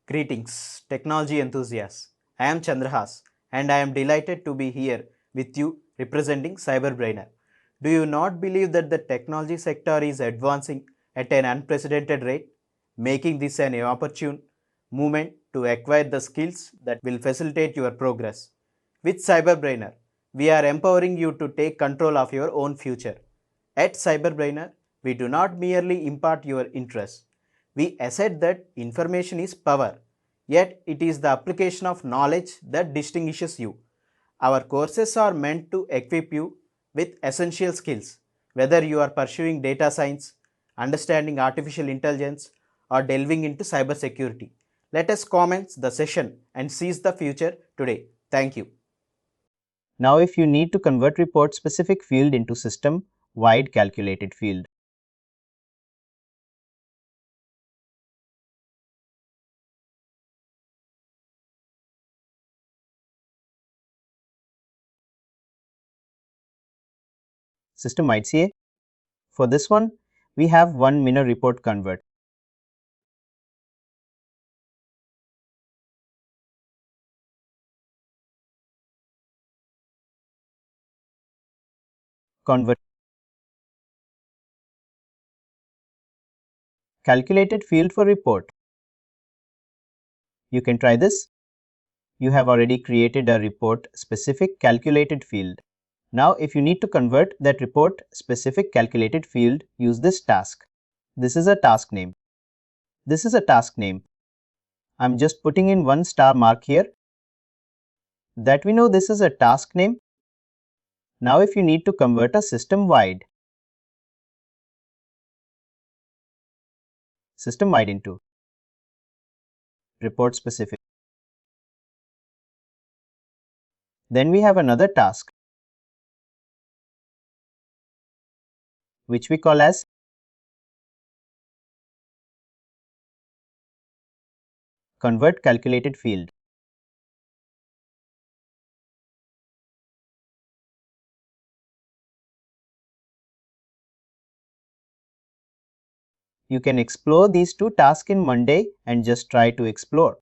Greetings, technology enthusiasts. I am Chandrahas and I am delighted to be here with you representing CyberBrainer. Do you not believe that the technology sector is advancing at an unprecedented rate, making this an opportune moment to acquire the skills that will facilitate your progress? With CyberBrainer, we are empowering you to take control of your own future. At CyberBrainer, we do not merely impart your interests. We assert that information is power, yet it is the application of knowledge that distinguishes you. Our courses are meant to equip you with essential skills, whether you are pursuing data science, understanding artificial intelligence, or delving into cybersecurity. Let us commence the session and seize the future today. Thank you. Now if you need to convert report specific field into system wide calculated field. System wide CA. For this one, we have one minor report convert. Convert calculated field for report. You can try this. You have already created a report specific calculated field. Now if you need to convert that report specific calculated field, use this task. This is a task name. This is a task name. I'm just putting in one star mark here. That we know this is a task name. Now if you need to convert a system wide into report specific. Then we have another task which we call as convert calculated field. You can explore these two tasks in Monday and just try to explore.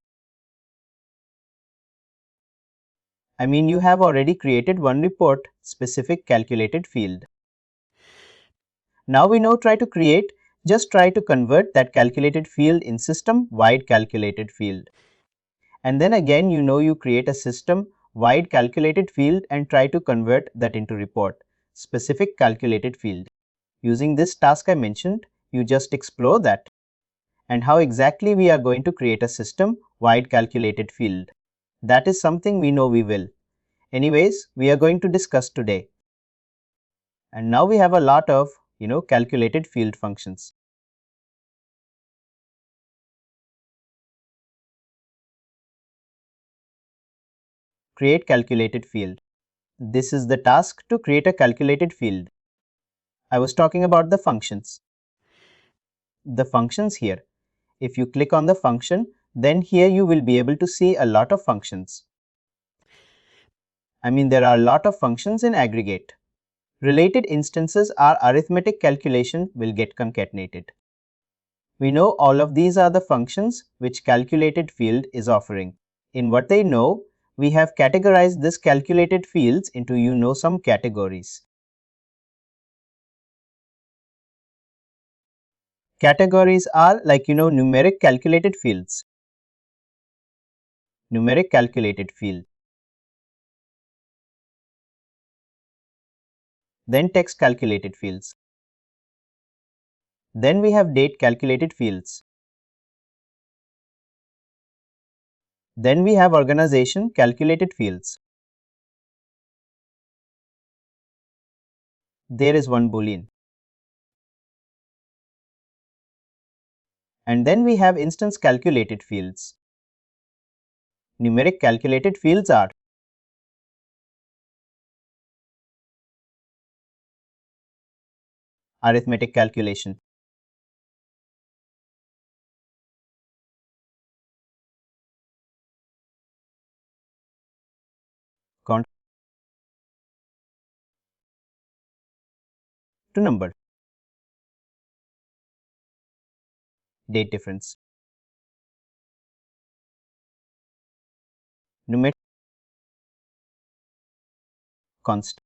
I mean, you have already created one report specific calculated field. Now we know just try to convert that calculated field in system wide calculated field. And then again, you create a system wide calculated field and try to convert that into report specific calculated field. Using this task I mentioned, you just explore that and how exactly we are going to create a system wide calculated field. That is something we know we will. Anyways, we are going to discuss today. And now we have a lot of, calculated field functions. Create calculated field. This is the task to create a calculated field. I was talking about the functions. The functions here. If you click on the function, then here you will be able to see a lot of functions. I mean, there are a lot of functions in aggregate. Related instances are arithmetic calculation will get concatenated. We know all of these are the functions which calculated field is offering. In what they know, we have categorized this calculated fields into some categories. Categories are like numeric calculated fields. Numeric calculated field. Then text calculated fields. Then we have date calculated fields. Then we have organization calculated fields. There is one boolean. And then we have instance calculated fields. Numeric calculated fields are arithmetic calculation, count to number, date difference. numeric constant,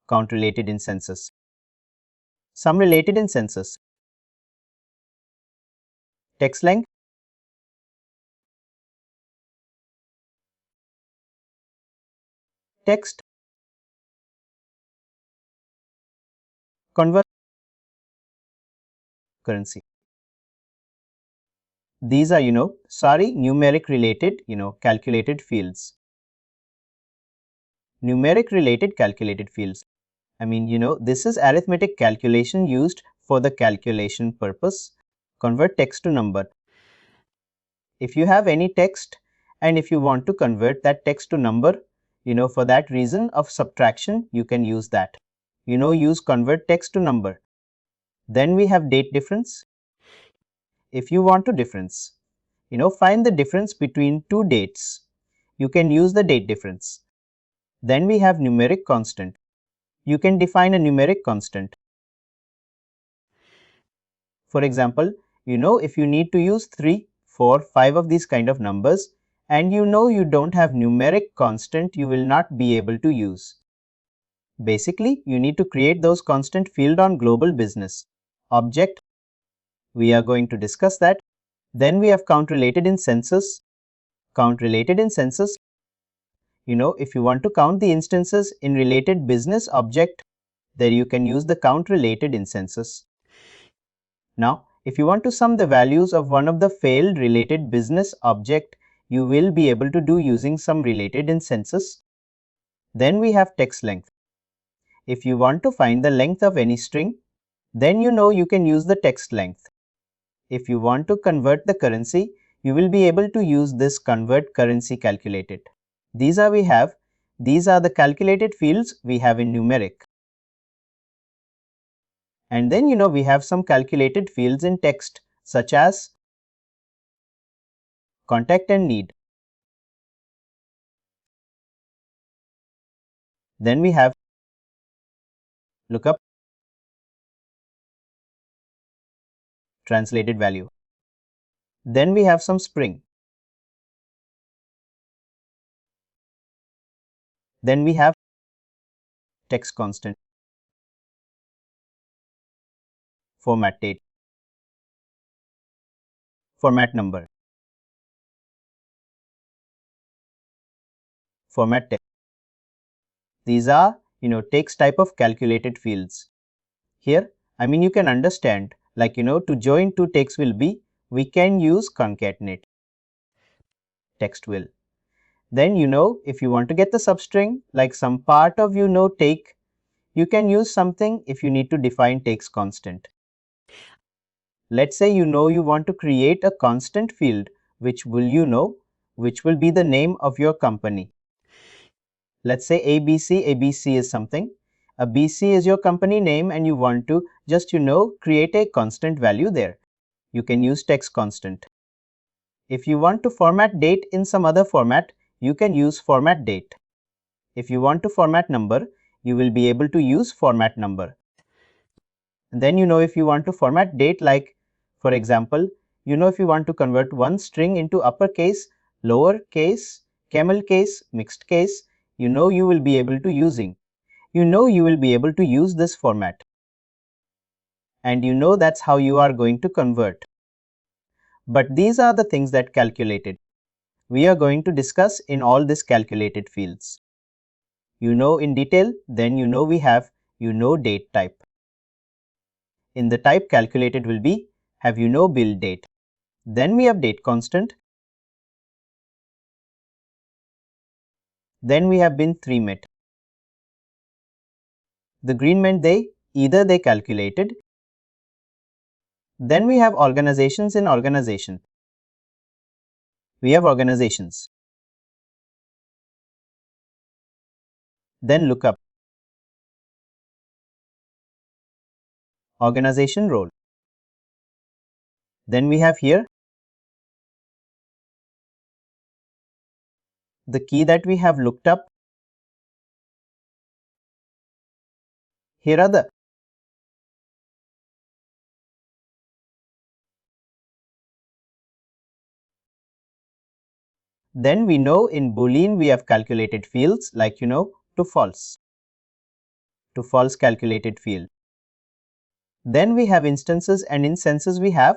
count related instances, sum related instances, text length, text, convert, currency. These are, numeric related, calculated fields. Numeric related calculated fields. This is arithmetic calculation used for the calculation purpose. Convert text to number. If you have any text and if you want to convert that text to number, for that reason of subtraction, you can use that. Use convert text to number. Then we have date difference. If you want to difference, find the difference between two dates, you can use the date difference. Then we have numeric constant. You can define a numeric constant. For example, if you need to use 3, 4, 5 of these kind of numbers and you don't have numeric constant, you will not be able to use. Basically, you need to create those constant field on global business object. We are going to discuss that. Then we have count related in census. Count related in census. If you want to count the instances in related business object, there you can use the count related in census. Now, if you want to sum the values of one of the failed related business object, you will be able to do using sum related in census. Then we have text length. If you want to find the length of any string, then you can use the text length. If you want to convert the currency, you will be able to use this convert currency calculated. These are the calculated fields we have in numeric. And then we have some calculated fields in text such as contact and need. Then we have lookup, translated value. Then we have some spring. Then we have text constant, format date, format number, format text. These are, text type of calculated fields. Here, you can understand, like, to join two texts will be, we can use concatenate. Text will. Then, if you want to get the substring, like some part of, take, you can use something if you need to define text constant. Let's say, you want to create a constant field, which will, which will be the name of your company. Let's say ABC, ABC is something. A BC is your company name and you want to just, create a constant value there. You can use text constant. If you want to format date in some other format, you can use format date. If you want to format number, you will be able to use format number. And then, if you want to format date, like, for example, if you want to convert one string into uppercase, lowercase, camel case, mixed case, you will be able to using. You will be able to use this format. And that's how you are going to convert. But these are the things that calculated. We are going to discuss in all these calculated fields. In detail, then we have, date type. In the type calculated will be, have build date. Then we have date constant. Then we have bin 3 met. The green meant either they calculated. Then we have organizations in organization. We have organizations. Then lookup. Organization role. Then we have here the key that we have looked up. Here are the Then we know in Boolean we have calculated fields like to false calculated field. Then we have instances, and in senses we have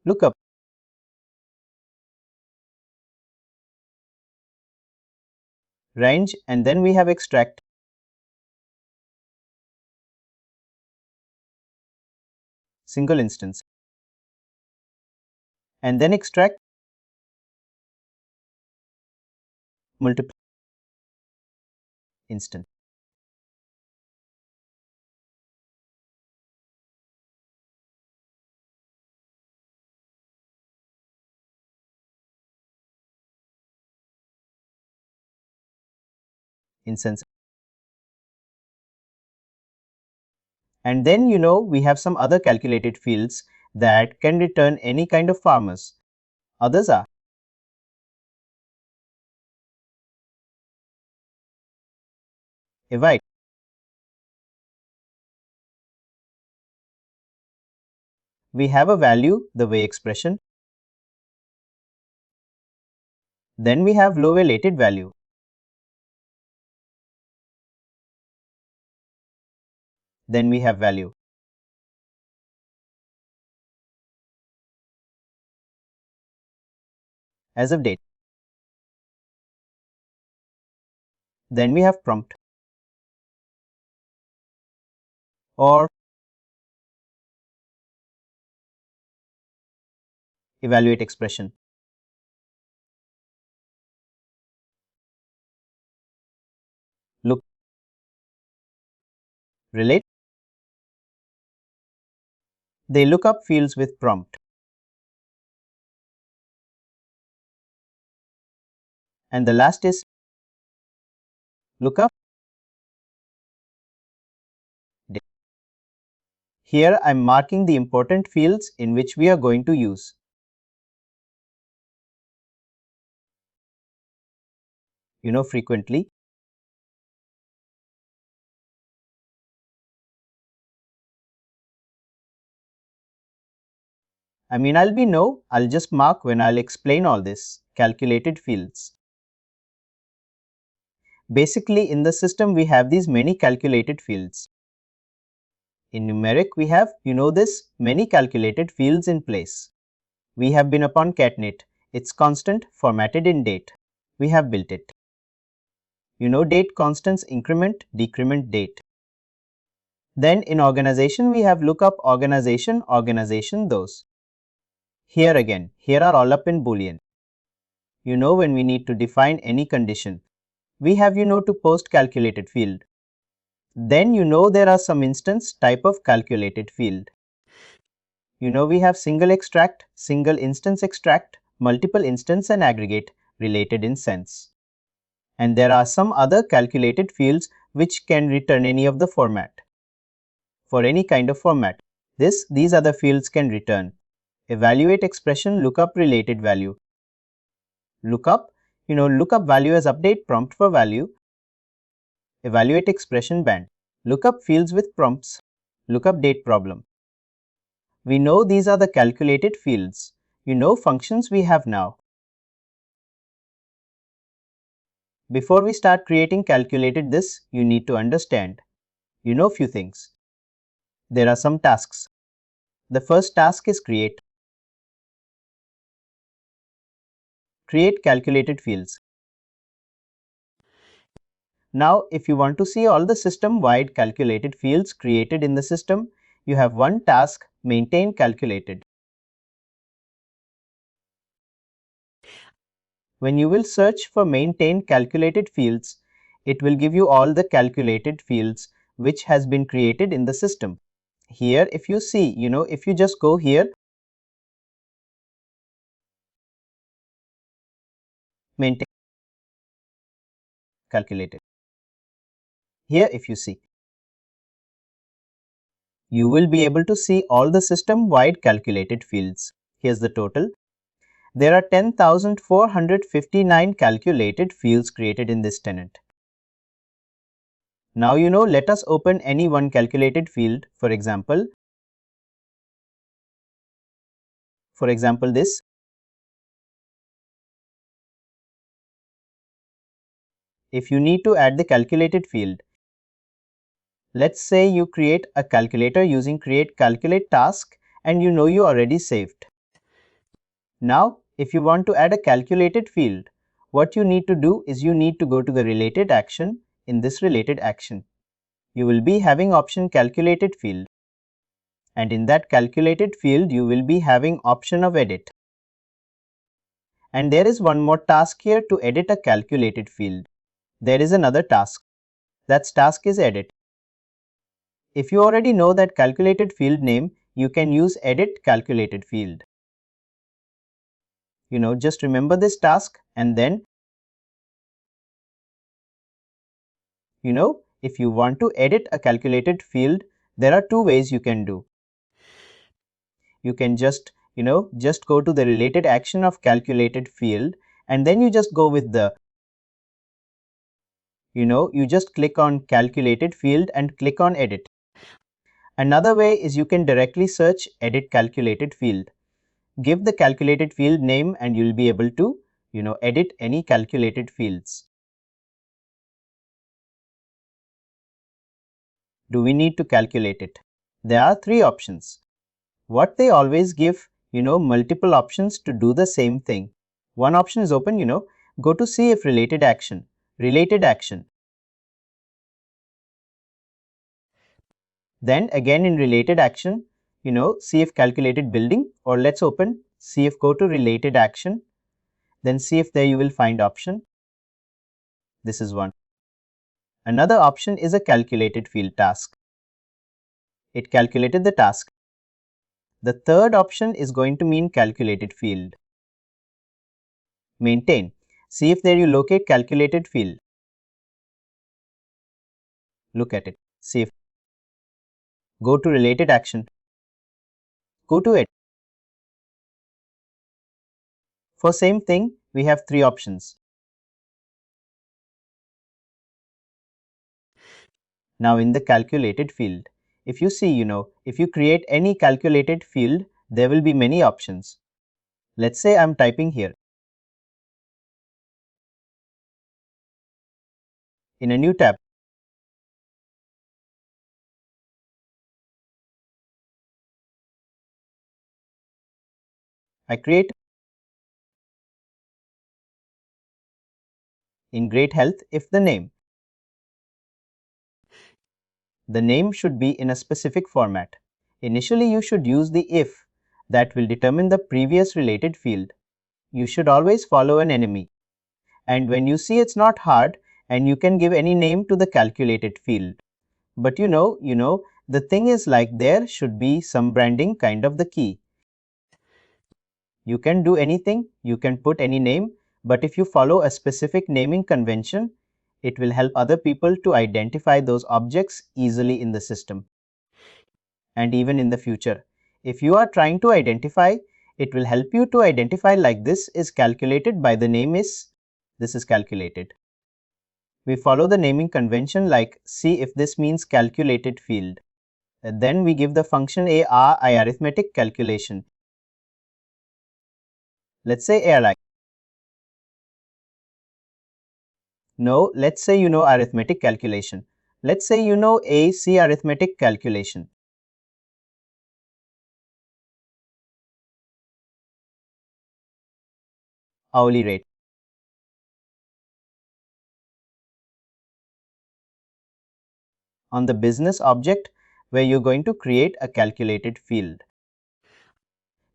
lookup, range, and then we have extract, single instance, and then extract, multiple instance. Instance. And then we have some other calculated fields that can return any kind of farmers. Others are evite, we have a value the way expression, then we have low related value, then we have value. As of date. Then we have prompt or evaluate expression. Look, relate. They look up fields with prompt. And the last is lookup. Here I am marking the important fields in which we are going to use. Frequently. I'll just mark when I'll explain all this. Calculated fields. Basically, in the system, we have these many calculated fields. In numeric, we have, many calculated fields in place. We have been upon catnet. It's constant formatted in date. We have built it. Date constants increment, decrement date. Then in organization, we have lookup organization, organization those. Here again, here are all up in Boolean. When we need to define any condition, we have to post calculated field. Then there are some instance type of calculated field. We have single extract, single instance extract, multiple instance and aggregate related in sense. And there are some other calculated fields which can return any of the format. For any kind of format, these other fields can return evaluate expression, lookup related value. Lookup, lookup value as update prompt for value. Evaluate expression band. Lookup fields with prompts. Lookup date problem. We know these are the calculated fields. Functions we have now. Before we start creating calculated this, you need to understand. Few things. There are some tasks. The first task is create. Create calculated fields. Now, if you want to see all the system-wide calculated fields created in the system, you have one task, maintain calculated. When you will search for maintain calculated fields, it will give you all the calculated fields which has been created in the system. Here, if you see, if you just go here, maintain calculated. Here, if you see, you will be able to see all the system-wide calculated fields. Here's the total. There are 10,459 calculated fields created in this tenant. Now let us open any one calculated field. For example, For example, this. If you need to add the calculated field, let's say you create a calculator using create calculate task and you know you already saved. Now, if you want to add a calculated field, what you need to do is you need to go to the related action. In this related action, you will be having option calculated field, and in that calculated field you will be having option of edit. And there is one more task here to edit a calculated field. There is another task. That task is edit. If you already know that calculated field name, you can use edit calculated field. Just remember this task, and then if you want to edit a calculated field, there are two ways you can do. You can just go to the related action of calculated field, and then you just go with the you just click on calculated field and click on edit. Another way is you can directly search edit calculated field. Give the calculated field name and you'll be able to edit any calculated fields. Do we need to calculate it? There are three options. What they always give multiple options to do the same thing. One option is open, go to see if related action. Then again in related action, see if calculated building, or let's open see if go to related action. Then see if there you will find option. This is one. Another option is a calculated field task. It calculated the task. The third option is going to mean calculated field. Maintain. See if there you locate calculated field. Look at it. See if. Go to related action. Go to it. For same thing, we have three options. Now in the calculated field, if you see, if you create any calculated field, there will be many options. Let's say I'm typing here. In a new tab, I create in great health if the name. The name should be in a specific format. Initially, you should use the if that will determine the previous related field. You should always follow an enemy. And when you see it's not hard and you can give any name to the calculated field. But the thing is like there should be some branding kind of the key. You can do anything, you can put any name, but if you follow a specific naming convention, it will help other people to identify those objects easily in the system. And even in the future, if you are trying to identify, it will help you to identify like this is calculated by the name is, this is calculated. We follow the naming convention like see if this means calculated field. Then we give the function I arithmetic calculation. Let's say airline. No, let's say arithmetic calculation. Let's say AC arithmetic calculation. Hourly rate. On the business object where you're going to create a calculated field.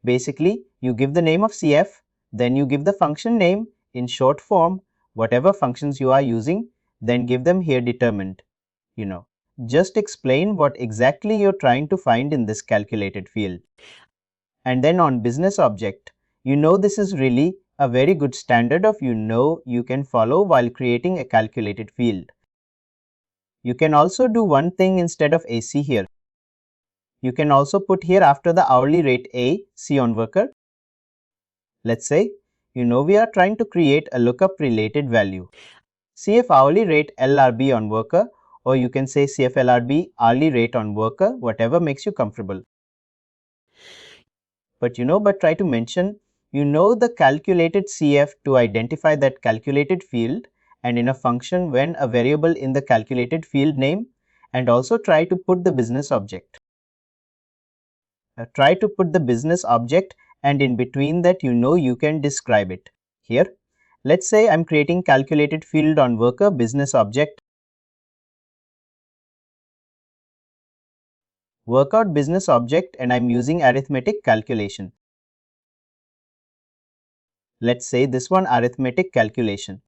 Basically, you give the name of CF, then you give the function name in short form, whatever functions you are using, then give them here determined. Just explain what exactly you're trying to find in this calculated field. And then on business object, this is really a very good standard of you can follow while creating a calculated field. You can also do one thing instead of AC here. You can also put here after the hourly rate C on worker. Let's say, we are trying to create a lookup related value. CF hourly rate LRB on worker, or you can say CF LRB hourly rate on worker, whatever makes you comfortable. But try to mention, the calculated CF to identify that calculated field, and in a function when a variable in the calculated field name, and also try to put the business object. Try to put the business object, and in between that you can describe it. Here, let's say I'm creating calculated field on worker business object. Workout business object, and I'm using arithmetic calculation. Let's say this one arithmetic calculation.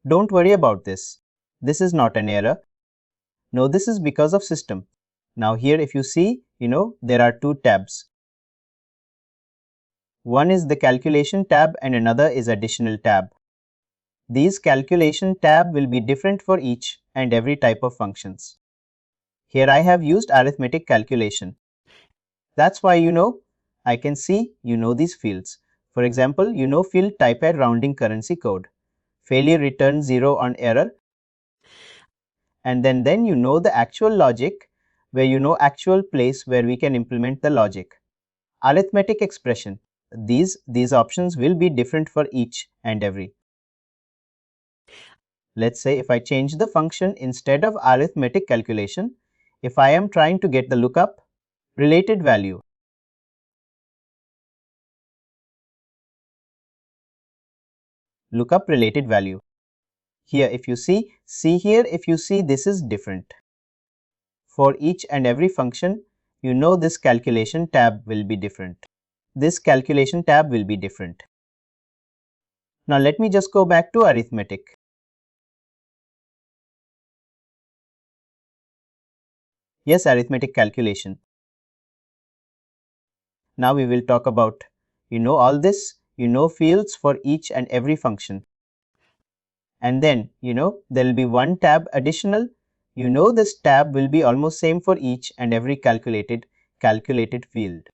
Don't worry about this. This is not an error. No, this is because of system. Now here if you see, there are two tabs. One is the calculation tab and another is additional tab. These calculation tab will be different for each and every type of functions. Here I have used arithmetic calculation. That's why I can see these fields. For example, field type at rounding currency code. Failure return 0 on error. And then the actual logic where actual place where we can implement the logic. Arithmetic expression. These options will be different for each and every. Let's say if I change the function, instead of arithmetic calculation, if I am trying to get the lookup related value. Lookup related value. Here if you see here if you see this is different. For each and every function, this calculation tab will be different. This calculation tab will be different. Now let me just go back to arithmetic. Yes, arithmetic calculation. Now we will talk about, all this, fields for each and every function. And then, there will be one tab additional. This tab will be almost same for each and every calculated field.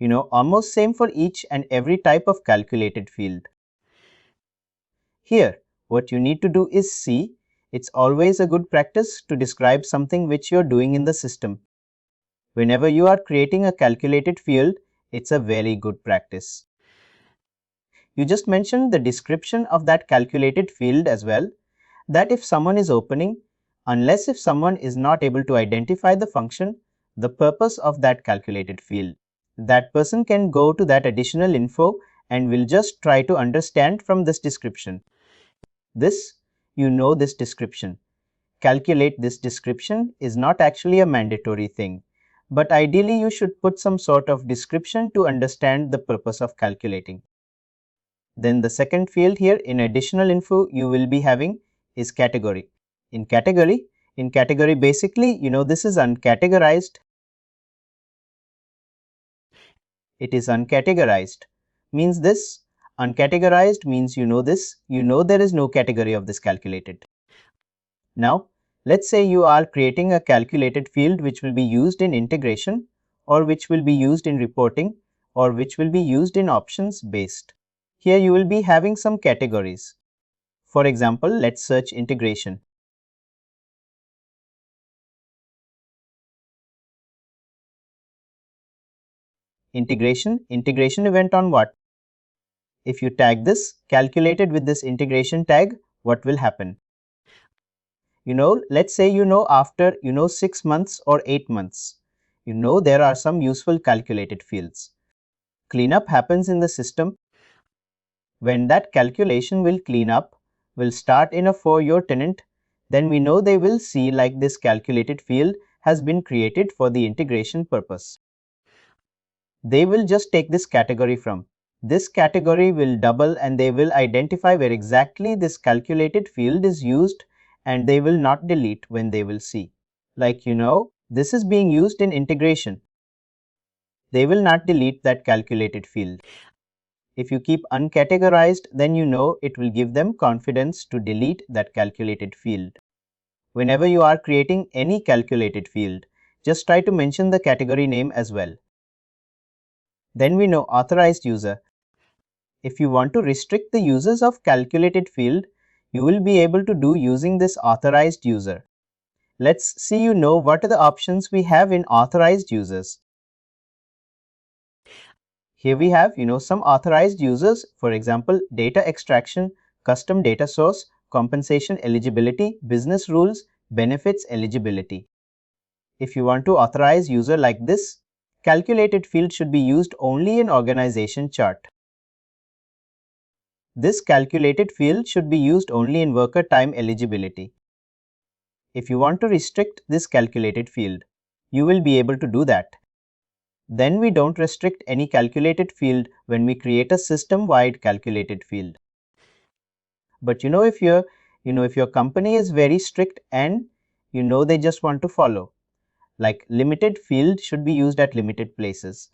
Almost same for each and every type of calculated field. Here, what you need to do is see, it's always a good practice to describe something which you're doing in the system. Whenever you are creating a calculated field, it's a very good practice. You just mentioned the description of that calculated field as well, that if someone is opening, unless if someone is not able to identify the function, the purpose of that calculated field, that person can go to that additional info and will just try to understand from this description. This, this description. Calculate this description is not actually a mandatory thing, but ideally you should put some sort of description to understand the purpose of calculating. Then the second field here in additional info you will be having is category. In category basically, this is uncategorized. It is uncategorized. Means this, uncategorized means this, there is no category of this calculated. Now, let's say you are creating a calculated field which will be used in integration, or which will be used in reporting, or which will be used in options based. Here you will be having some categories. For example, let's search integration. Integration event on what? If you tag this calculated with this integration tag, what will happen? Let's say after 6 months or 8 months, there are some useful calculated fields. Cleanup happens in the system. When that calculation will clean up, will start in a for your tenant, then we know they will see like this calculated field has been created for the integration purpose. They will just take this category from. This category will double and they will identify where exactly this calculated field is used, and they will not delete when they will see. Like this is being used in integration. They will not delete that calculated field. If you keep uncategorized, then it will give them confidence to delete that calculated field. Whenever you are creating any calculated field, just try to mention the category name as well. Then we know authorized user. If you want to restrict the users of calculated field, you will be able to do using this authorized user. Let's see what are the options we have in authorized users. Here we have some authorized users, for example, data extraction, custom data source, compensation eligibility, business rules, benefits eligibility. If you want to authorize user like this, calculated field should be used only in organization chart. This calculated field should be used only in worker time eligibility. If you want to restrict this calculated field, you will be able to do that. Then we don't restrict any calculated field when we create a system-wide calculated field. But if your company is very strict and they just want to follow, like limited field should be used at limited places.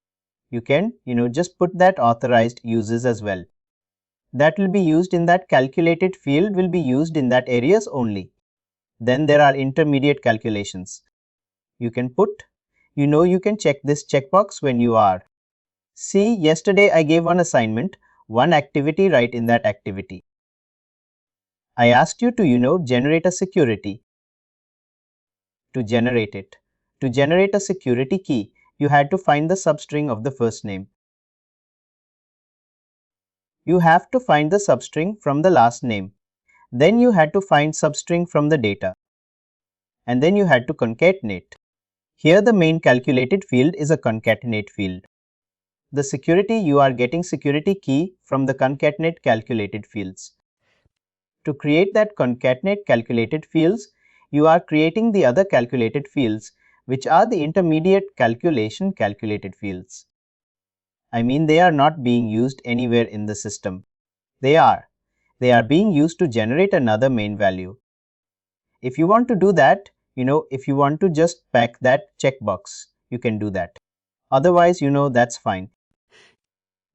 You can just put that authorized uses as well. That will be used in that calculated field will be used in that areas only. Then there are intermediate calculations. You can put, you can check this checkbox when you are. See, yesterday I gave one assignment, one activity, write in that activity. I asked you to, generate a security. To generate it. To generate a security key, you had to find the substring of the first name. You have to find the substring from the last name. Then you had to find substring from the data. And then you had to concatenate. Here the main calculated field is a concatenate field. The security, you are getting security key from the concatenate calculated fields. To create that concatenate calculated fields, you are creating the other calculated fields, which are the intermediate calculation calculated fields. I mean, they are not being used anywhere in the system. They are being used to generate another main value. If you want to do that, if you want to just pack that checkbox, you can do that. Otherwise, that's fine.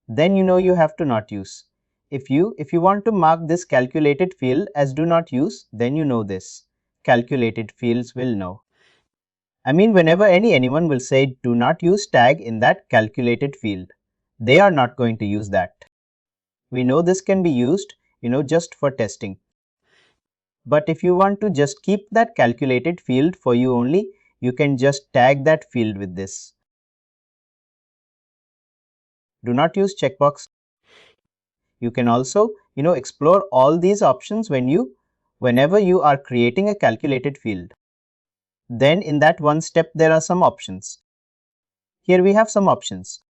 Then you have to not use. If you want to mark this calculated field as do not use, then this. Calculated fields will know. I mean, whenever anyone will say do not use tag in that calculated field, they are not going to use that. We know this can be used, just for testing. But if you want to just keep that calculated field for you only, you can just tag that field with this. Do not use checkbox. You can also, explore all these options whenever you are creating a calculated field. Then in that one step, there are some options. Here we have some options.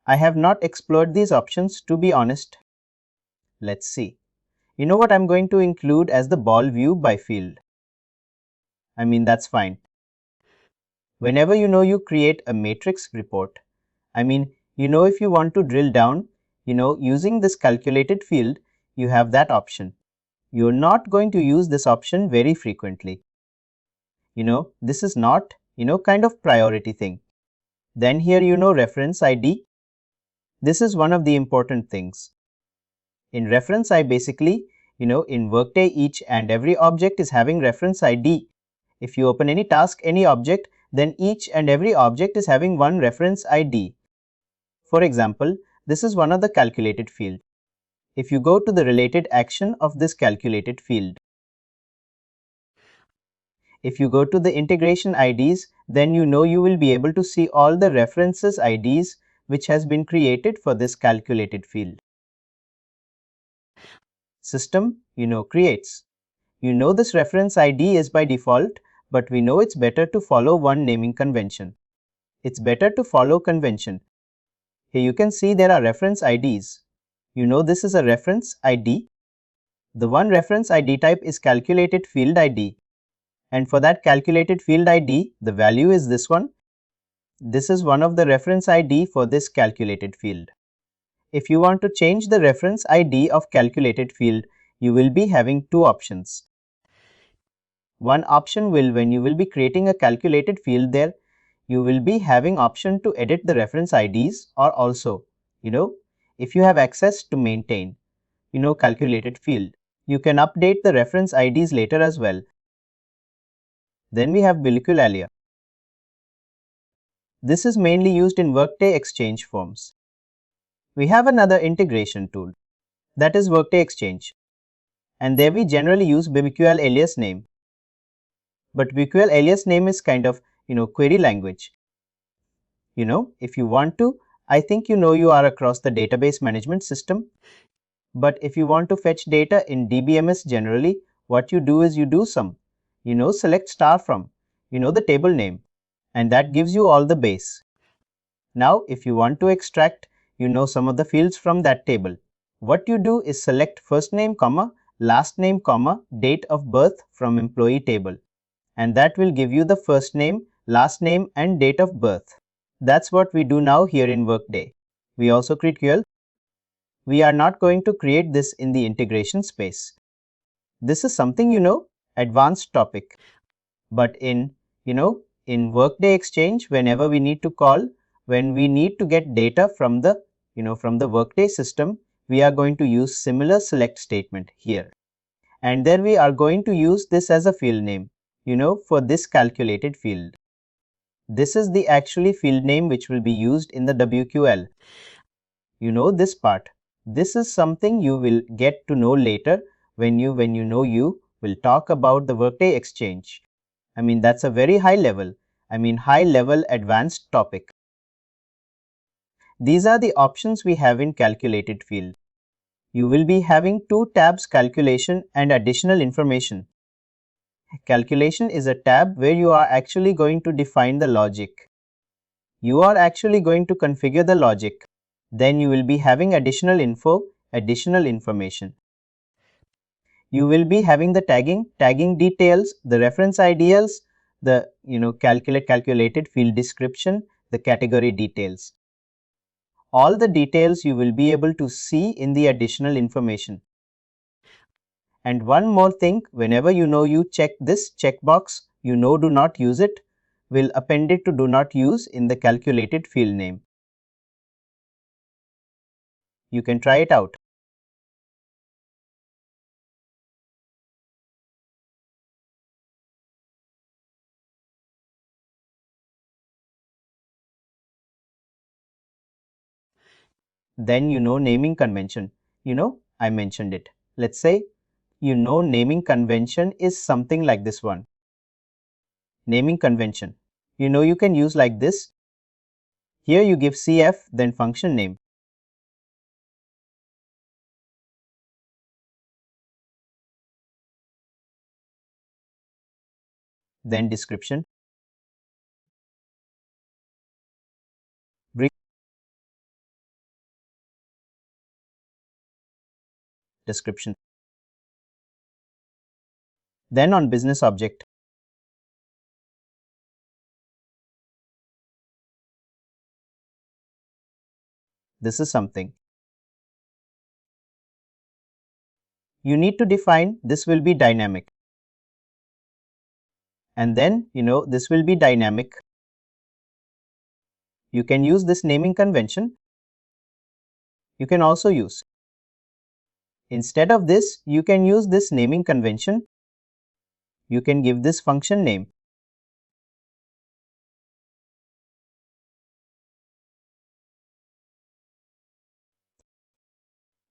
I have not explored these options, to be honest. Let's see. You know what I'm going to include as the ball view by field. I mean, that's fine. Whenever you create a matrix report, I mean, if you want to drill down, using this calculated field, you have that option. You're not going to use this option very frequently. This is not, kind of priority thing. Then here, reference ID. This is one of the important things. In reference I basically, in Workday, each and every object is having reference ID. If you open any task, any object, then each and every object is having one reference ID. For example, this is one of the calculated field. If you go to the related action of this calculated field, if you go to the integration IDs, then you will be able to see all the references IDs which has been created for this calculated field. System, creates. This reference ID is by default, but we know it's better to follow one naming convention. It's better to follow convention. Here you can see there are reference IDs. This is a reference ID. The one reference ID type is calculated field ID. And for that calculated field ID, the value is this one. This is one of the reference ID for this calculated field. If you want to change the reference ID of calculated field, you will be having two options. One option will, when you will be creating a calculated field there, you will be having option to edit the reference IDs, or also, if you have access to maintain, calculated field, you can update the reference IDs later as well. Then we have Biliculalia. This is mainly used in Workday Exchange forms. We have another integration tool, that is Workday Exchange, and there we generally use Bilicul alias name. but VQL alias name is kind of, query language. If you want to, I think you are across the database management system. But if you want to fetch data in DBMS generally, what you do is you do some, select star from, the table name, and that gives you all the base. Now, if you want to extract, some of the fields from that table, what you do is select first name, comma, last name, comma, date of birth from employee table, and that will give you the first name, last name, and date of birth. That's what we do now here in Workday. We also create QL. We are not going to create this in the integration space. This is something, advanced topic. But in Workday Exchange, whenever we need to call, when we need to get data from the, from the Workday system, we are going to use similar select statement here. And then we are going to use this as a field name, for this calculated field. This is the actually field name which will be used in the WQL. This part. This is something you will get to know later when you will talk about the Workday Exchange. I mean, that's a very high level, high level advanced topic. These are the options we have in calculated field. You will be having two tabs, calculation and additional information. Calculation is a tab where you are actually going to define the logic. You are actually going to configure the logic. Then you will be having additional info, additional information. You will be having the tagging details, the reference IDs, the calculated field description, the category details. All the details you will be able to see in the additional information. And one more thing, whenever you check this checkbox, do not use it, will append it to do not use in the calculated field name. You can try it out. Then naming convention. I mentioned it. Let's say naming convention is something like this one. Naming convention. You can use like this. Here you give CF, then function name. Then description. Description. Then on business object. This is something. You need to define this will be dynamic. And then, this will be dynamic. You can use this naming convention. You can also use. Instead of this, you can use this naming convention. You can give this function name.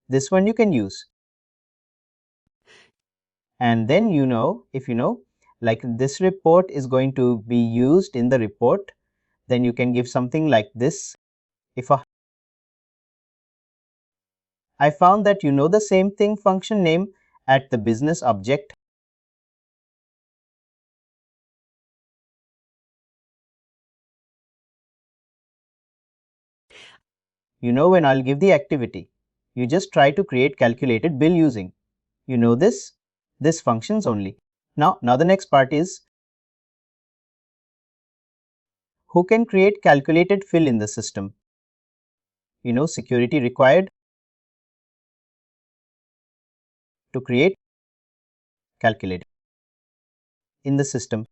This one you can use. And then if like this report is going to be used in the report, then you can give something like this. If I found that the same thing function name at the business object. When I'll give the activity, you just try to create calculated bill using, this functions only. Now the next part is who can create calculated fill in the system. Security required to create calculated in the system.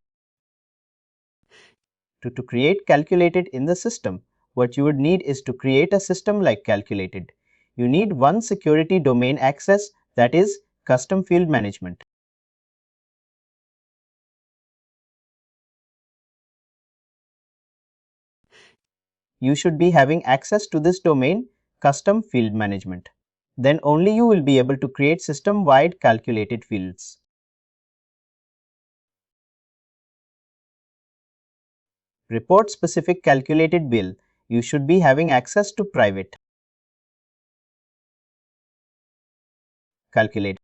To create calculated in the system, what you would need is to create a system like calculated. You need one security domain access, that is custom field management. You should be having access to this domain, custom field management. Then only you will be able to create system-wide calculated fields. report specific calculated bill, you should be having access to private calculate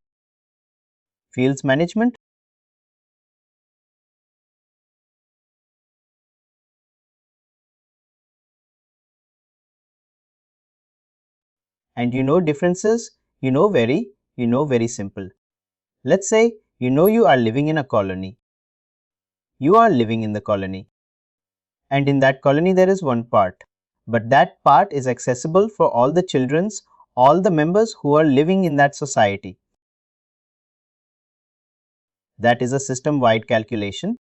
fields management, and differences, very simple. Let's say you are living in a colony. You are living in the colony, and in that colony there is one part, but that part is accessible for all the children's, all the members who are living in that society. That is a system-wide calculation.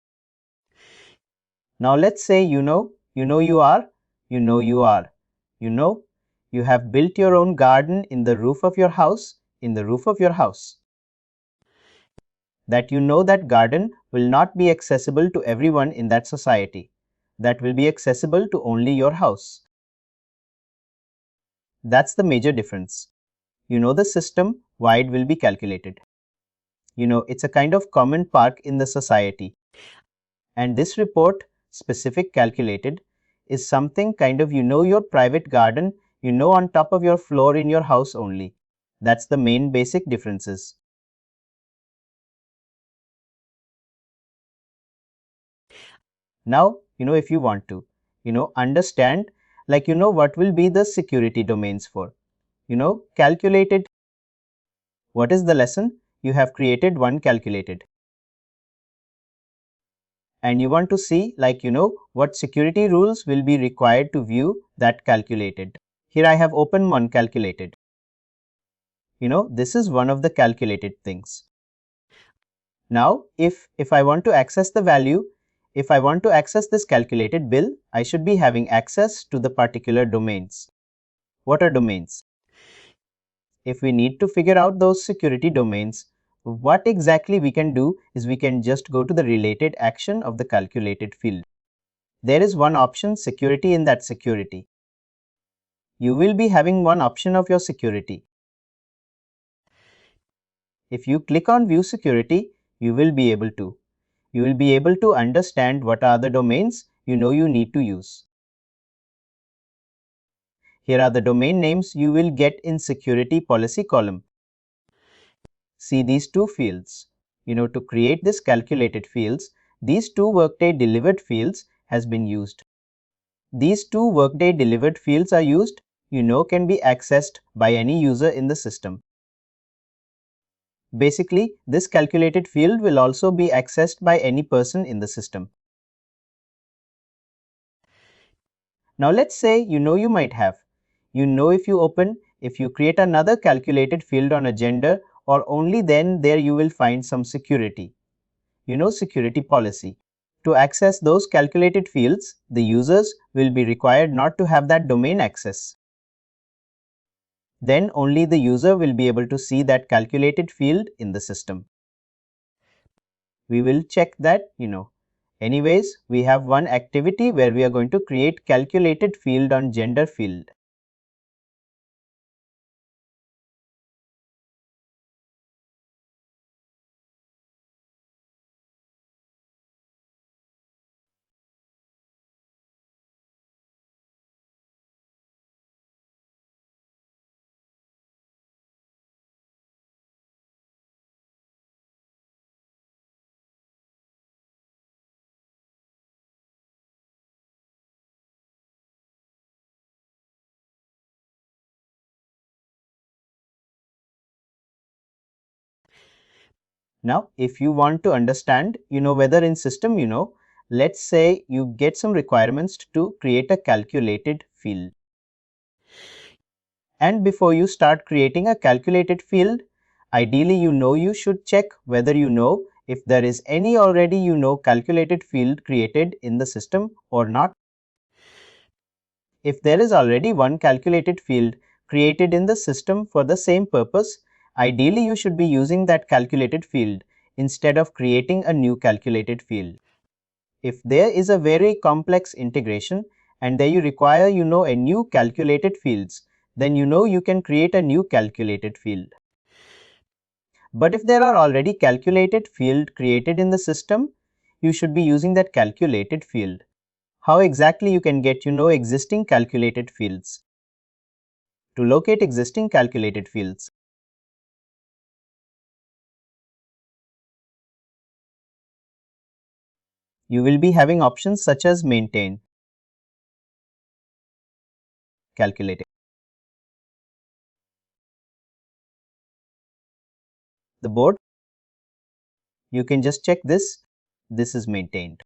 Now let's say you have built your own garden in the roof of your house, that that garden will not be accessible to everyone in that society. That will be accessible to only your house. That's the major difference. The system wide will be calculated. It's a kind of common park in the society. And this report, specific calculated, is something kind of your private garden, on top of your floor in your house only. That's the main basic differences. Now, if you want to, understand, what will be the security domains for, calculated. What is the lesson? You have created one calculated. And you want to see, what security rules will be required to view that calculated. Here I have opened one calculated. This is one of the calculated things. Now, if I want to access the value, if I want to access this calculated bill, I should be having access to the particular domains. What are domains? If we need to figure out those security domains, what exactly we can do is we can just go to the related action of the calculated field. There is one option, security, in that security. You will be having one option of your security. If you click on view security, you will be able to understand what are the domains you need to use. Here are the domain names you will get in security policy column. See these two fields. To create this calculated fields, these two Workday delivered fields has been used. These two Workday delivered fields are used, can be accessed by any user in the system. Basically, this calculated field will also be accessed by any person in the system. Now let's say you might have, if you create another calculated field on a gender, or only then there you will find some security, security policy. To access those calculated fields, the users will be required not to have that domain access. Then only the user will be able to see that calculated field in the system. We will check that, Anyways, we have one activity where we are going to create calculated field on gender field. Now, if you want to understand, whether in system, let's say you get some requirements to create a calculated field. And before you start creating a calculated field, ideally, you should check whether if there is any already, calculated field created in the system or not. If there is already one calculated field created in the system for the same purpose, ideally you should be using that calculated field instead of creating a new calculated field. If there is a very complex integration and there you require a new calculated fields, then you can create a new calculated field. But if there are already calculated field created in the system, you should be using that calculated field. how exactly you can get existing calculated fields. To locate existing calculated fields, you will be having options such as maintain, calculating. The board, you can just check this. This is maintained.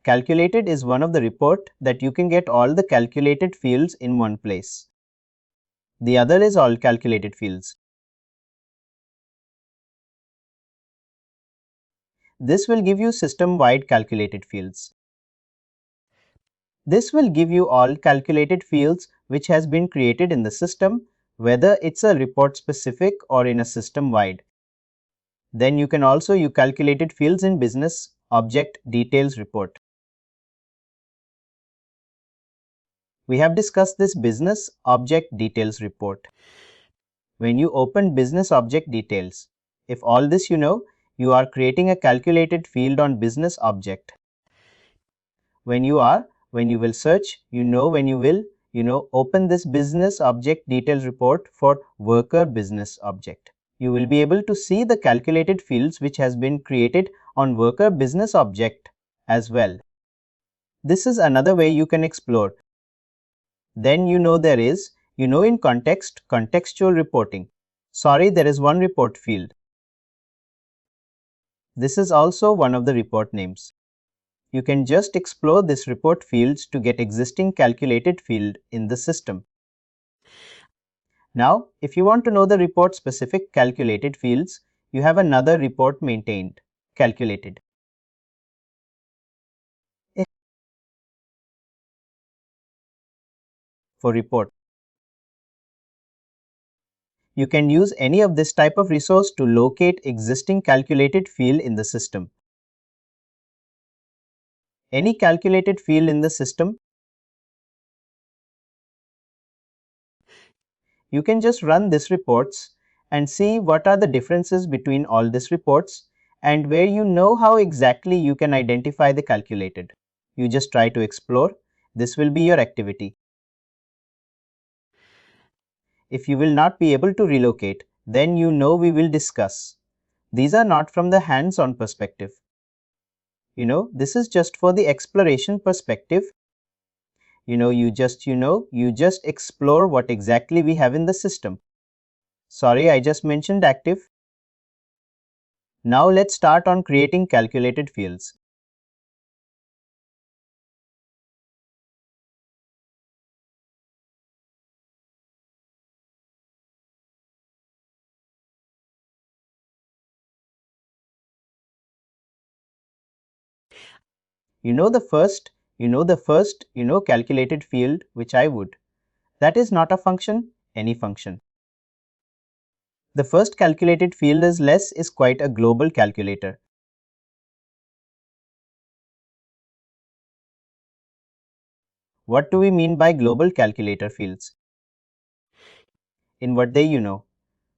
Calculated is one of the report that you can get all the calculated fields in one place. The other is all calculated fields. This will give you system-wide calculated fields. This will give you all calculated fields which has been created in the system, whether it's a report specific or in a system-wide. Then you can also use calculated fields in business object details report. We have discussed this business object details report. When you open business object details, if all this you are creating a calculated field on business object. When you will search, when you will, open this business object details report for worker business object. You will be able to see the calculated fields which has been created on worker business object as well. This is another way you can explore. Then there is, in context, contextual reporting. Sorry, there is one report field. This is also one of the report names. You can just explore this report fields to get existing calculated field in the system. Now, if you want to know the report specific calculated fields, you have another report maintained, calculated. For report, you can use any of this type of resource to locate existing calculated field in the system. Any calculated field in the system, you can just run these reports and see what are the differences between all these reports and where how exactly you can identify the calculated. You just try to explore. This will be your activity. If you will not be able to relocate, then we will discuss. These are not from the hands-on perspective. This is just for the exploration perspective. You just explore what exactly we have in the system. Sorry, I just mentioned active. Now let's start on creating calculated fields. The first calculated field which I would. That is not a function, any function. The first calculated field is less is quite a global calculator. What do we mean by global calculator fields? In Workday,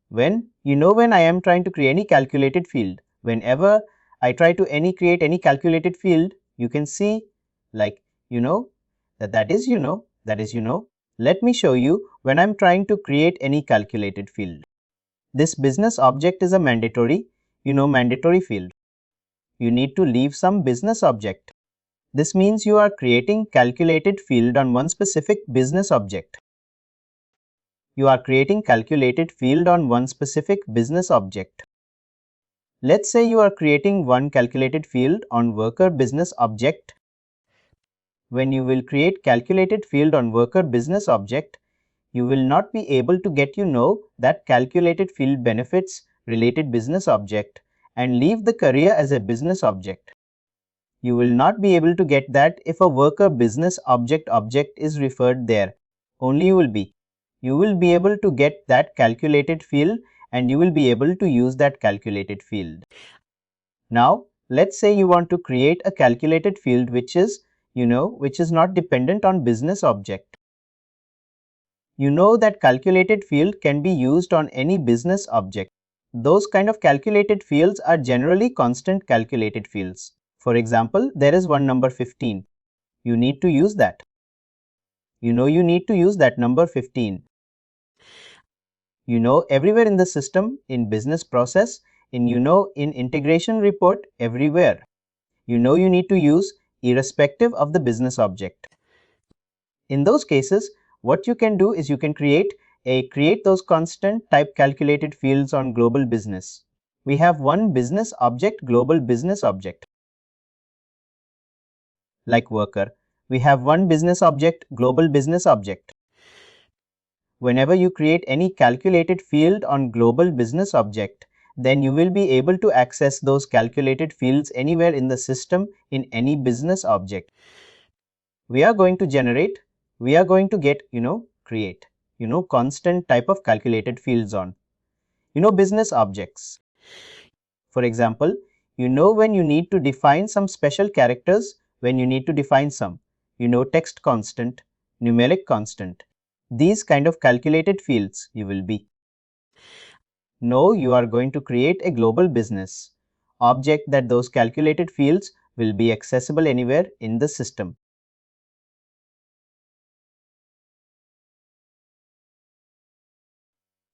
when I am trying to create any calculated field, whenever I try to create any calculated field, you can see like that is let me show you when I'm trying to create any calculated field. This business object is a mandatory field. You need to leave some business object. This means you are creating calculated field on one specific business object. You are creating calculated field on one specific business object. Let's say you are creating one calculated field on worker business object. When you will create calculated field on worker business object, you will not be able to get that calculated field benefits related business object and leave the career as a business object. You will not be able to get that if a worker business object is referred there. Only you will be able to get that calculated field and you will be able to use that calculated field. Now, let's say you want to create a calculated field which is not dependent on business object. That calculated field can be used on any business object. Those kind of calculated fields are generally constant calculated fields. For example, there is one number 15. You need to use that. You need to use that number 15. Everywhere in the system, in business process, in integration report, everywhere. You need to use irrespective of the business object. In those cases, what you can do is you can create those constant type calculated fields on global business. We have one business object, global business object. Like worker, we have one business object, global business object. Whenever you create any calculated field on global business object, then you will be able to access those calculated fields anywhere in the system in any business object. We are going to generate, we are going to get, create, constant type of calculated fields on, business objects. For example, when you need to define some special characters, when you need to define some, text constant, numeric constant, these kind of calculated fields you will be. No, you are going to create a global business object that those calculated fields will be accessible anywhere in the system.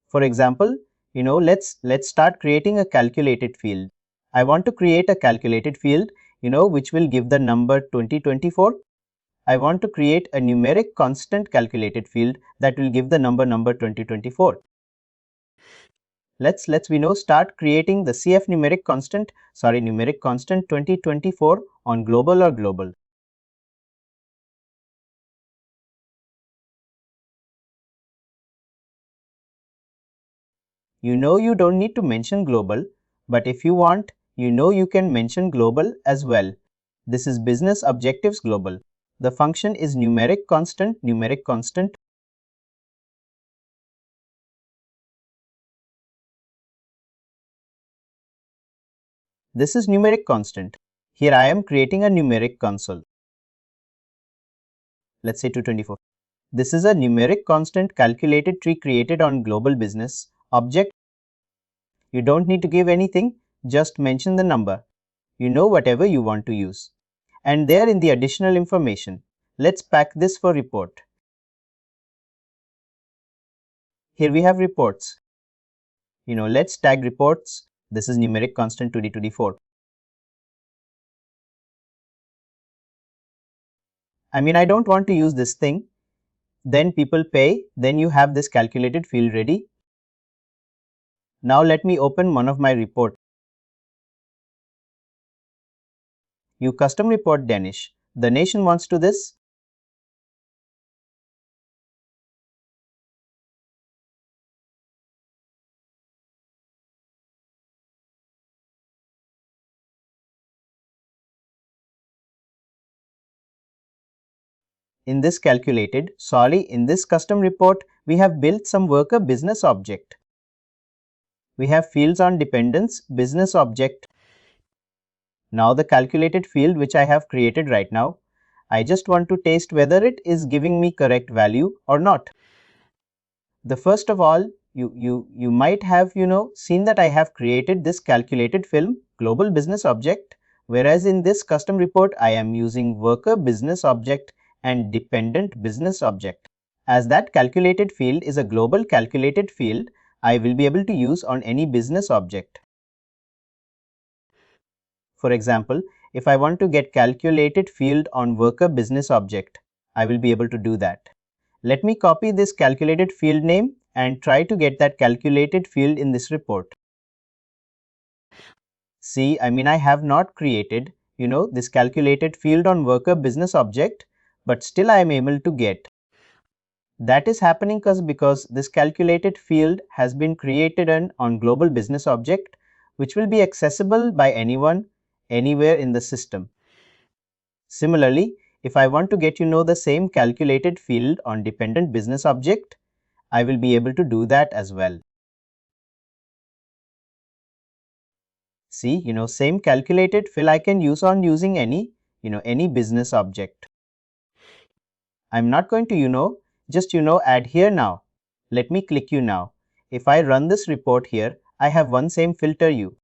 For example, let's start creating a calculated field. I want to create a calculated field, which will give the number 2024. I want to create a numeric constant calculated field that will give the number 2024. Let's start creating the CF numeric constant 2024 on global or global. You don't need to mention global, but if you want, you can mention global as well. This is business objectives global. The function is numeric constant, numeric constant. This is numeric constant. Here I am creating a numeric console. Let's say 224. This is a numeric constant calculated tree created on global business object. You don't need to give anything, just mention the number. Whatever you want to use. And there in the additional information, let's pack this for report. Here we have reports. Let's tag reports. This is numeric constant 2D to D4. I don't want to use this thing. Then people pay. Then you have this calculated field ready. Now let me open one of my report. You custom report Danish. The nation wants to this. In this in this custom report, we have built some worker business object. We have fields on dependence, business object. Now the calculated field which I have created right now, I just want to test whether it is giving me correct value or not. The first of all, you might have seen that I have created this calculated film global business object, whereas in this custom report I am using worker business object and dependent business object. As that calculated field is a global calculated field, I will be able to use on any business object. For example, if I want to get calculated field on worker business object, I will be able to do that. Let me copy this calculated field name and try to get that calculated field in this report. See, I have not created, this calculated field on worker business object, but still I am able to get. That is happening because this calculated field has been created on global business object, which will be accessible by anyone, anywhere in the system. Similarly, if I want to get the same calculated field on dependent business object, I will be able to do that as well. See, same calculated field I can use on using any, any business object. I'm not going to, just, add here now. Let me click you now. If I run this report here, I have one same filter you.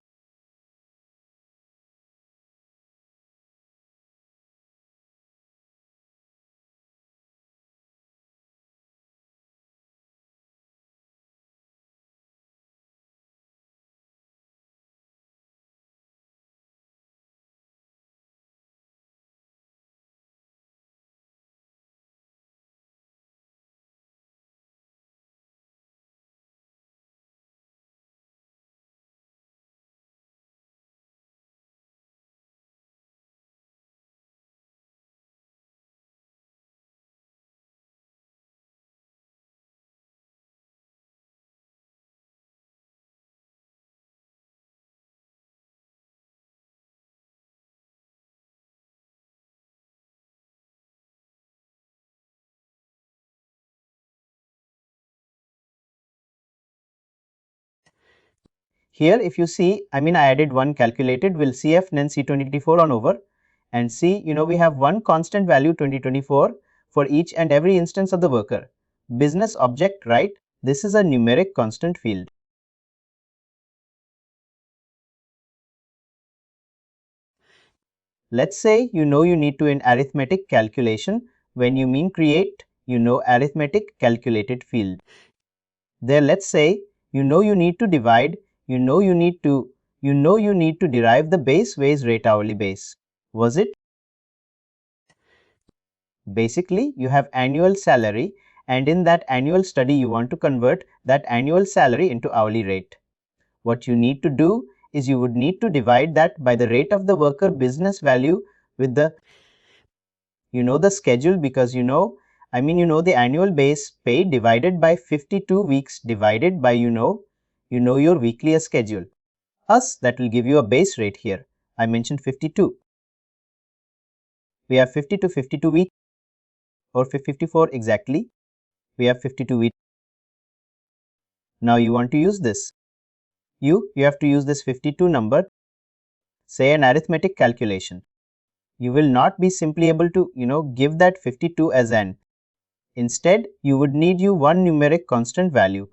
Here if you see, I added one calculated will CF then C2024 on over, and see, we have one constant value 2024 for each and every instance of the worker. Business object, right? This is a numeric constant field. Let's say you need to in arithmetic calculation. When you mean create, arithmetic calculated field. There, let's say you need to divide, you need to derive the base wage rate hourly base. Was it? Basically, you have annual salary, and in that annual study you want to convert that annual salary into hourly rate. What you need to do is you would need to divide that by the rate of the worker business value with the the schedule, because the annual base pay divided by 52 weeks divided by your weekly schedule. That will give you a base rate here. I mentioned 52. We have 50 to 52 weeks, or 54 exactly. We have 52 weeks. Now you want to use this. You have to use this 52 number, say an arithmetic calculation. You will not be simply able to give that 52 as an. Instead, you would need one numeric constant value.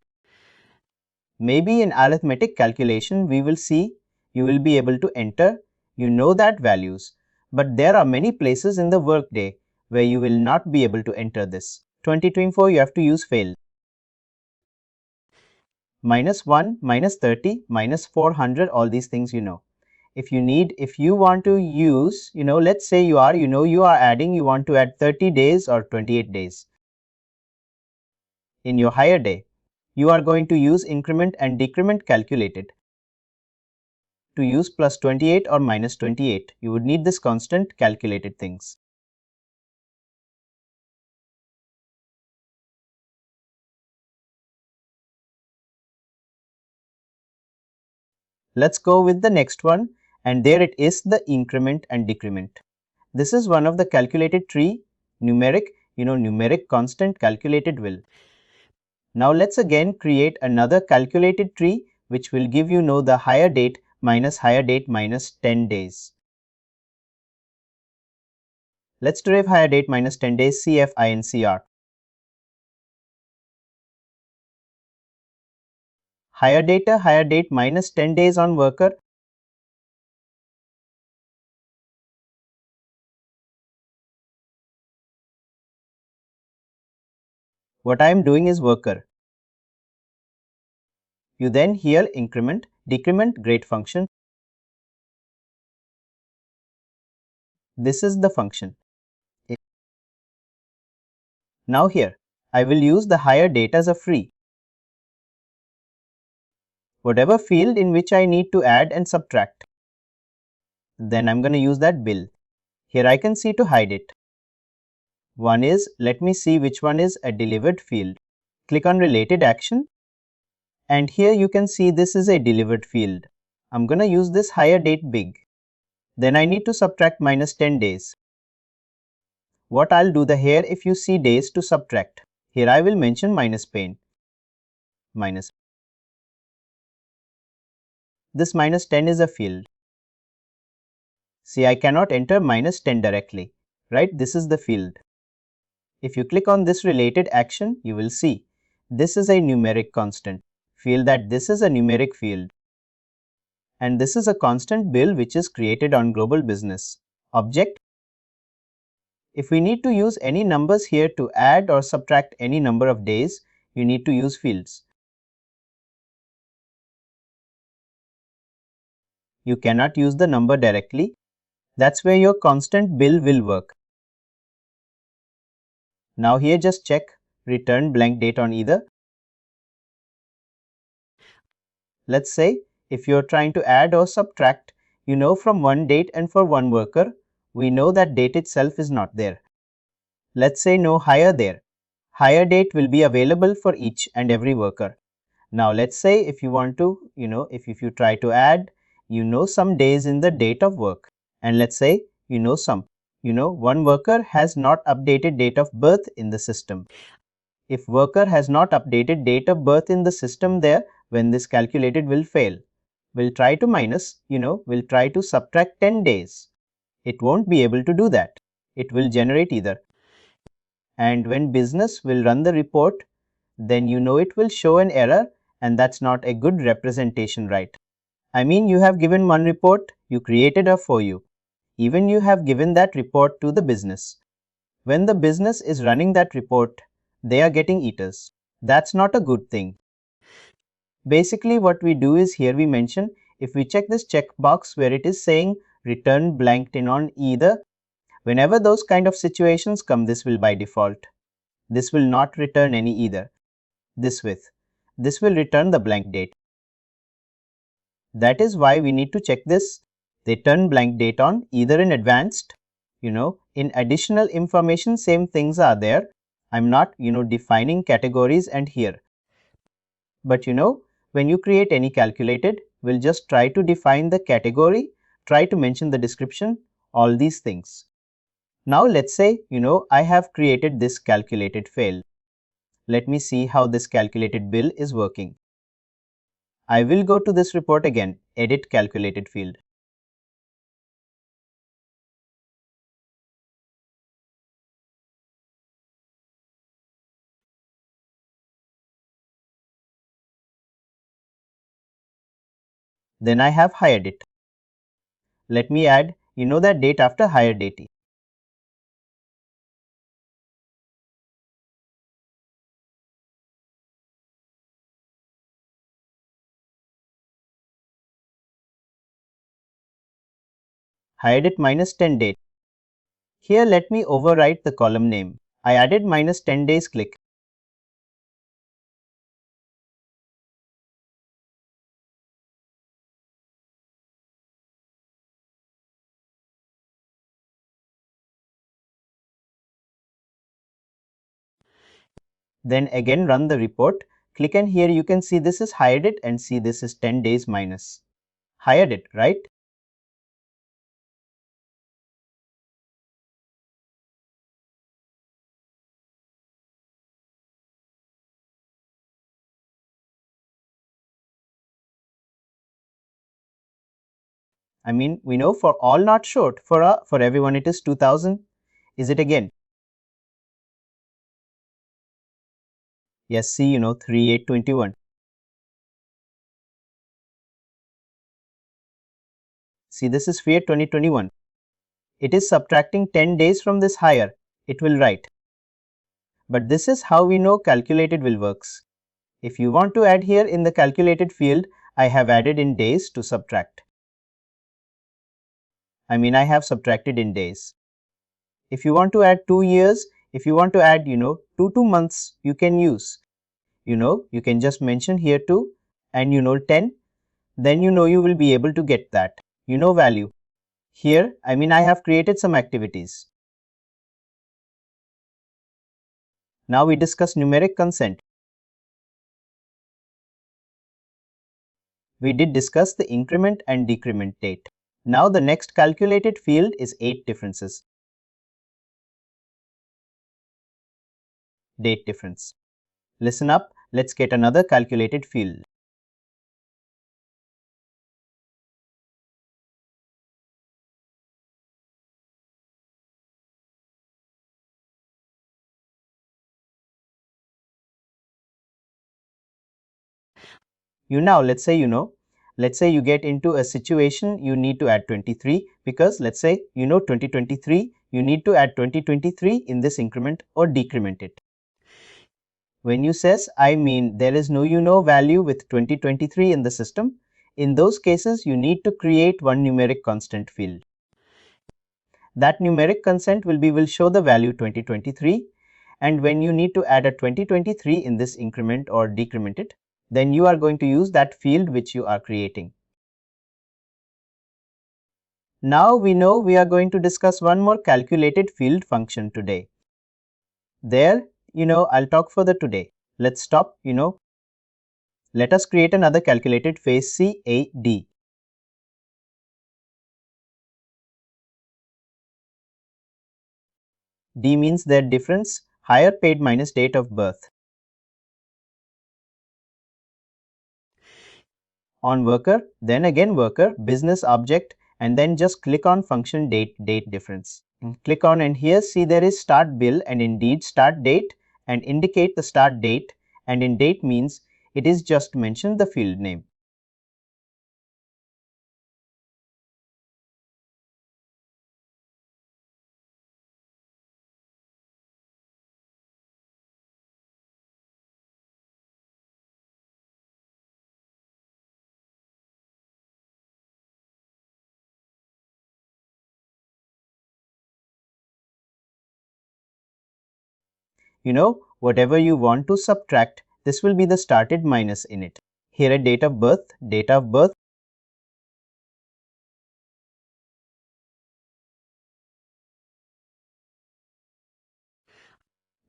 Maybe in arithmetic calculation, we will see you will be able to enter that values, but there are many places in the workday where you will not be able to enter this. 2024 you have to use fail. -1, -30, -400, all these things If you want to use, let's say you are adding, you want to add 30 days or 28 days. In your higher day, you are going to use increment and decrement calculated. To use plus 28 or minus 28, you would need this constant calculated things. Let's go with the next one, and there it is, the increment and decrement. This is one of the calculated tree, numeric, numeric constant calculated will. Now let's again create another calculated tree which will give the higher date minus 10 days. Let's derive higher date minus 10 days CFINCR. Higher date minus 10 days on worker. What I am doing is worker. You then here increment, decrement, grade function. This is the function. Now here, I will use the higher date as a free. Whatever field in which I need to add and subtract. Then I'm going to use that bill. Here I can see to hide it. One is, let me see which one is a delivered field. Click on related action. And here you can see this is a delivered field. I'm going to use this higher date big. Then I need to subtract minus 10 days. What I'll do here, if you see days to subtract, here I will mention minus pain. Minus. This minus 10 is a field. See, I cannot enter minus 10 directly, right? This is the field. If you click on this related action, you will see this is a numeric constant. Feel that this is a numeric field. And this is a constant bill which is created on global business. Object. If we need to use any numbers here to add or subtract any number of days, you need to use fields. You cannot use the number directly. That's where your constant bill will work. Now here just check, return blank date on either. Let's say if you're trying to add or subtract, from one date and for one worker, we know that date itself is not there. Let's say no higher there. Higher date will be available for each and every worker. Now let's say if you want to, if you try to add, some days in the date of work, and let's say, one worker has not updated date of birth in the system. If worker has not updated date of birth in the system there, when this calculated will fail. will try to will try to subtract 10 days. It won't be able to do that. It will generate either. And when business will run the report, then it will show an error, and that's not a good representation, right? I mean, you have given one report, you created a for you. Even you have given that report to the business. When the business is running that report, they are getting eaters. That's not a good thing. Basically, what we do is here we mention if we check this checkbox where it is saying return blank tin on either, whenever those kind of situations come, this will by default. This will not return any either. This will return the blank date. That is why we need to check this return blank date on either in advanced, in additional information, same things are there. I'm not, defining categories and here. But when you create any calculated, we'll just try to define the category, try to mention the description, all these things. Now let's say, I have created this calculated fail. Let me see how this calculated bill is working. I will go to this report again, edit calculated field. Then I have hired it. Let me add, that date after hire date. Hired it minus 10 date. Here let me overwrite the column name. I added minus 10 days click. Then again run the report. Click and here you can see this is hired it and see this is 10 days minus. Hired it, right? I mean, we know for all not short, for everyone it is 2000. Is it again? Yes, see, 3821. See, this is Fiat 2021. It is subtracting 10 days from this hire. It will write. But this is how we know calculated will works. If you want to add here in the calculated field, I have added in days to subtract. I mean, I have subtracted in days. If you want to add 2 years, if you want to add, 2 months, you can use. You can just mention here 2 and 10. Then you will be able to get that, value. Here, I mean, I have created some activities. Now we discuss numeric consent. We did discuss the increment and decrement date. Now the next calculated field is 8 differences. Date difference. Listen up, let's get another calculated field. Let's say you get into a situation you need to add 23 because let's say 2023, you need to add 2023 in this increment or decrement it. When you says, I mean, there is no value with 2023 in the system, in those cases you need to create one numeric constant field. That numeric constant will show the value 2023, and when you need to add a 2023 in this increment or decrement it, then you are going to use that field which you are creating. Now we know we are going to discuss one more calculated field function today. There, I'll talk further today. Let's stop, let us create another calculated phase CAD. D means their difference, hire paid minus date of birth. on worker, then again worker, business object, and then just click on function date difference. And click on, and here see there is start bill and indeed start date, and indicate the start date, and in date means it is just mention the field name. Whatever you want to subtract, this will be the started minus in it. Here a date of birth,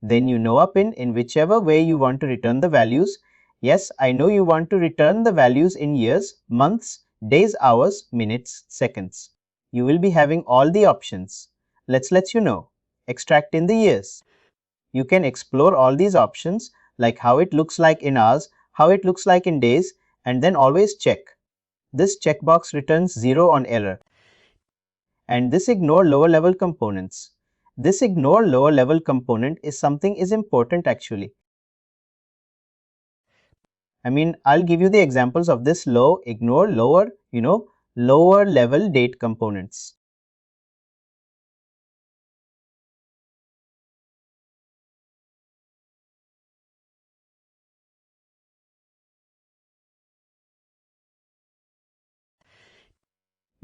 then a pin in whichever way you want to return the values. Yes, I know you want to return the values in years, months, days, hours, minutes, seconds. You will be having all the options. Let's let you know. Extract in the years. You can explore all these options, like how it looks like in hours, how it looks like in days, and then always check. This checkbox returns 0 on error. And this ignore lower level components. This ignore lower level component is something is important actually. I'll give you the examples of this ignore lower, lower level date components.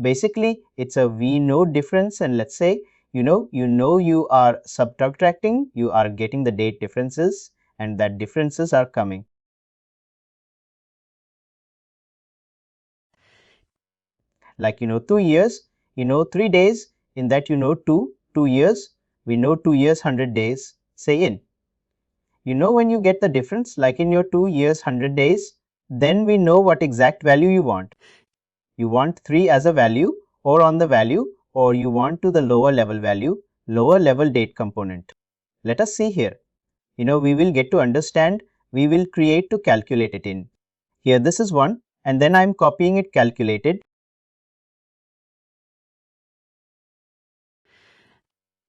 Basically, it's a we know difference, and let's say, you are subtracting, you are getting the date differences, and that differences are coming. Like, 2 years, 3 days, in that 2 years, we know 2 years, 100 days, say in. When you get the difference, like in your 2 years, 100 days, then we know what exact value you want. You want 3 as a value, or on the value, or you want to the lower level value, lower level date component. Let us see here. We will get to understand, we will create to calculate it in. Here this is one, and then I am copying it calculated.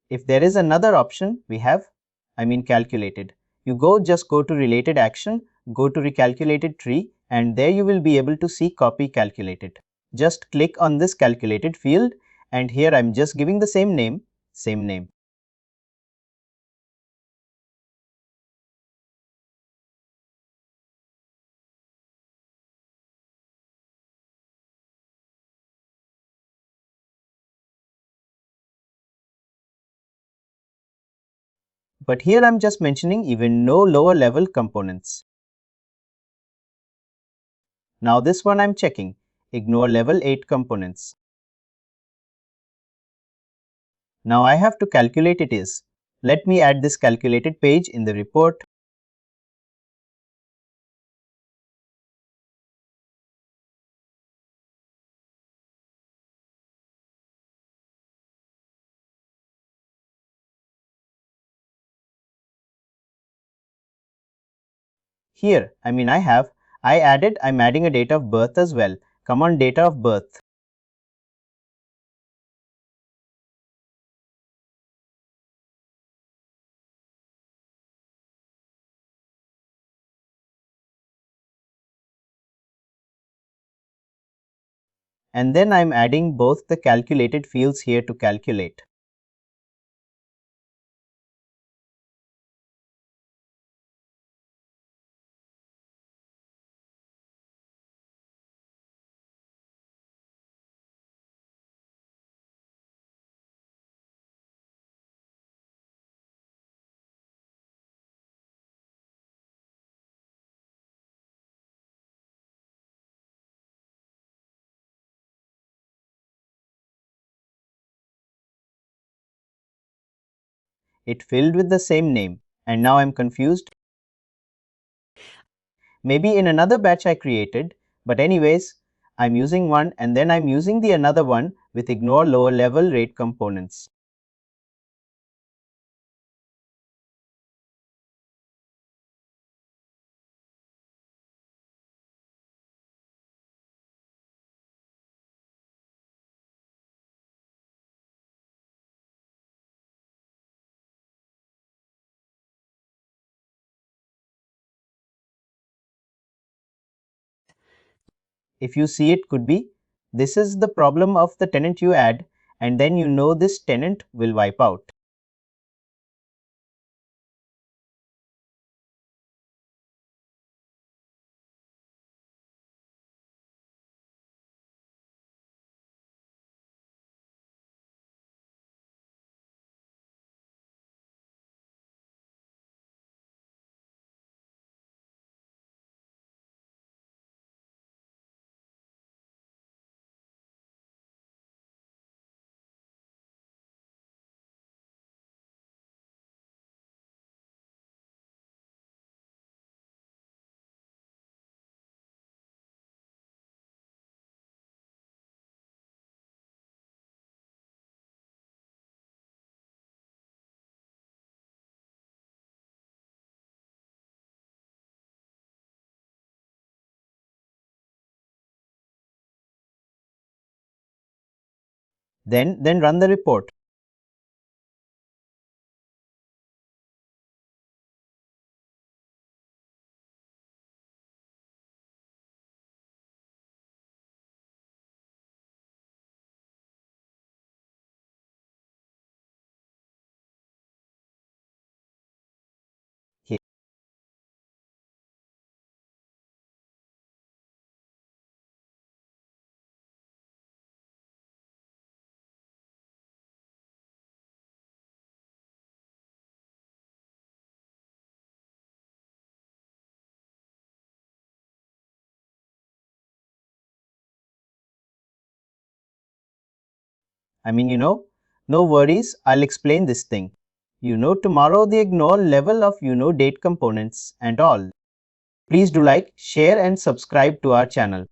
If there is another option, we have, calculated. You just go to related action, go to recalculated tree, and there you will be able to see copy calculated. Just click on this calculated field, and here I'm just giving the same name, same name. But here I'm just mentioning even no lower level components. Now this one I'm checking, ignore level 8 components. Now I have to calculate it is. Let me add this calculated page in the report. Here, I'm adding a date of birth as well. Come on, date of birth. And then I'm adding both the calculated fields here to calculate. It filled with the same name, and now I'm confused. Maybe in another batch I created, but anyways, I'm using one and then I'm using the another one with ignore lower level rate components. if you see it could be, this is the problem of the tenant you add, and then you know this tenant will wipe out. Then run the report. Here. No worries, I'll explain this thing. Tomorrow the ignore level of date components and all. Please do like, share and subscribe to our channel.